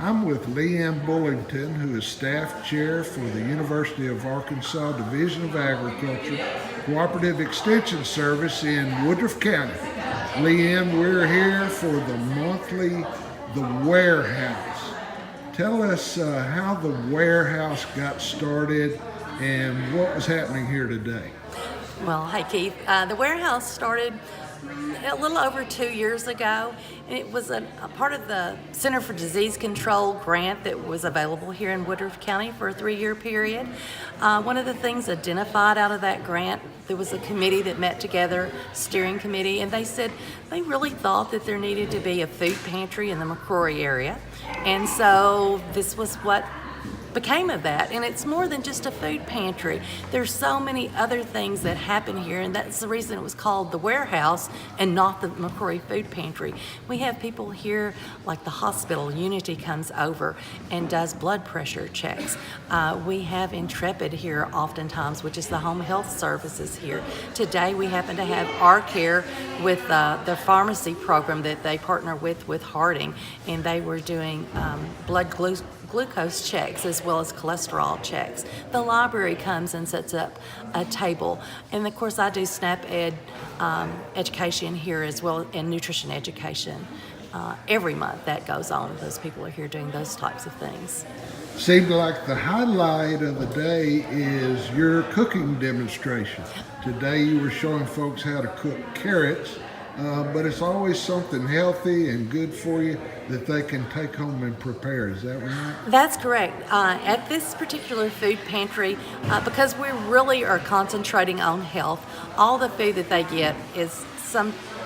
I'm with Leigh Ann Bullington, who is staff chair for the University of Arkansas Division of Agriculture Cooperative Extension Service in Woodruff County. Leigh Ann, we're here for the monthly The Warehouse. Tell us how the warehouse got started and what was happening here today. Well, hi Keith. The warehouse started a little over 2 years ago. It was a part of the Center for Disease Control grant that was available here in Woodruff County for a 3-year period. One of the things identified out of that grant, there was a committee that met together, steering committee, and they said they really thought that there needed to be a food pantry in the McCrory area. And so this was what became of that, and it's more than just a food pantry. There's so many other things that happen here, and that's the reason it was called the warehouse and not the McCrory food pantry. We have people here, like the hospital, Unity comes over and does blood pressure checks. We have Intrepid here oftentimes, which is the home health services here. Today we happen to have our care with the pharmacy program that they partner with Harding, and they were doing blood glucose checks as well as cholesterol checks. The library comes and sets up a table, and of course I do SNAP Ed education here as well, and nutrition education. Every month that goes on. Those people are here doing those types of things. Seemed like the highlight of the day is your cooking demonstration. Today you were showing folks how to cook carrots, but it's always something healthy and good for you that they can take home and prepare. Is that right? That's correct. At this particular food pantry, because we really are concentrating on health, all the food that they get is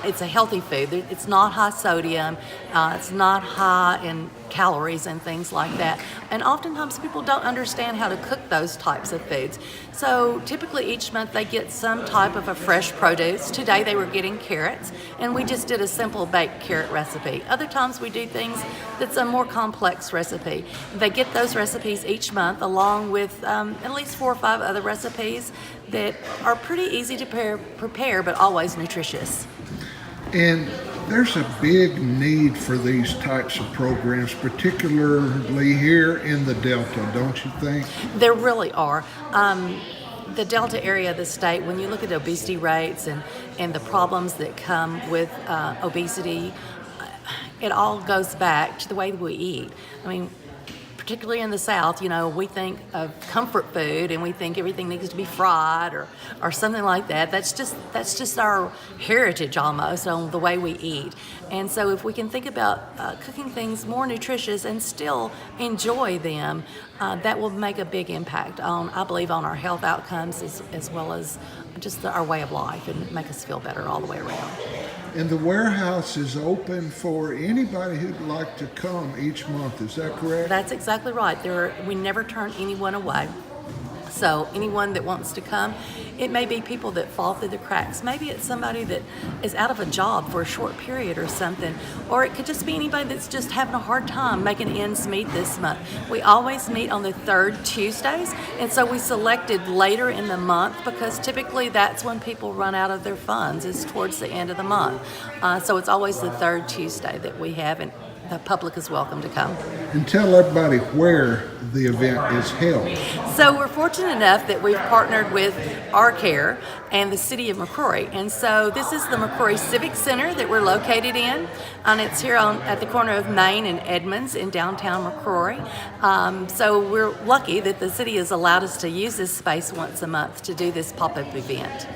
it's a healthy food. It's not high sodium, it's not high in calories and things like that. And oftentimes people don't understand how to cook those types of foods. So typically each month they get some type of a fresh produce. Today they were getting carrots, and we just did a simple baked carrot recipe. Other times we do things that's a more complex recipe. They get those recipes each month along with at least 4 or 5 other recipes that are pretty easy to prepare but always nutritious. And there's a big need for these types of programs, particularly here in the Delta, don't you think? There really are. The Delta area of the state, when you look at obesity rates and the problems that come with obesity, it all goes back to the way that we eat. I mean, particularly in the South, we think of comfort food and we think everything needs to be fried or something like that. That's just our heritage almost on the way we eat. And so if we can think about cooking things more nutritious and still enjoy them, that will make a big impact on, I believe, on our health outcomes as well as just our way of life, and make us feel better all the way around. And the warehouse is open for anybody who'd like to come each month, is that correct? That's exactly right. We never turn anyone away. So anyone that wants to come, it may be people that fall through the cracks. Maybe it's somebody that is out of a job for a short period or something. Or it could just be anybody that's just having a hard time making ends meet this month. We always meet on the 3rd Tuesdays, and so we selected later in the month because typically that's when people run out of their funds, is towards the end of the month. So it's always the 3rd Tuesday that we have, and the public is welcome to come. And tell everybody where the event is held. So we're fortunate enough that we've partnered with our care and the city of McCrory. And so this is the McCrory Civic Center that we're located in. And it's here at the corner of Main and Edmonds in downtown McCrory. So we're lucky that the city has allowed us to use this space once a month to do this pop-up event.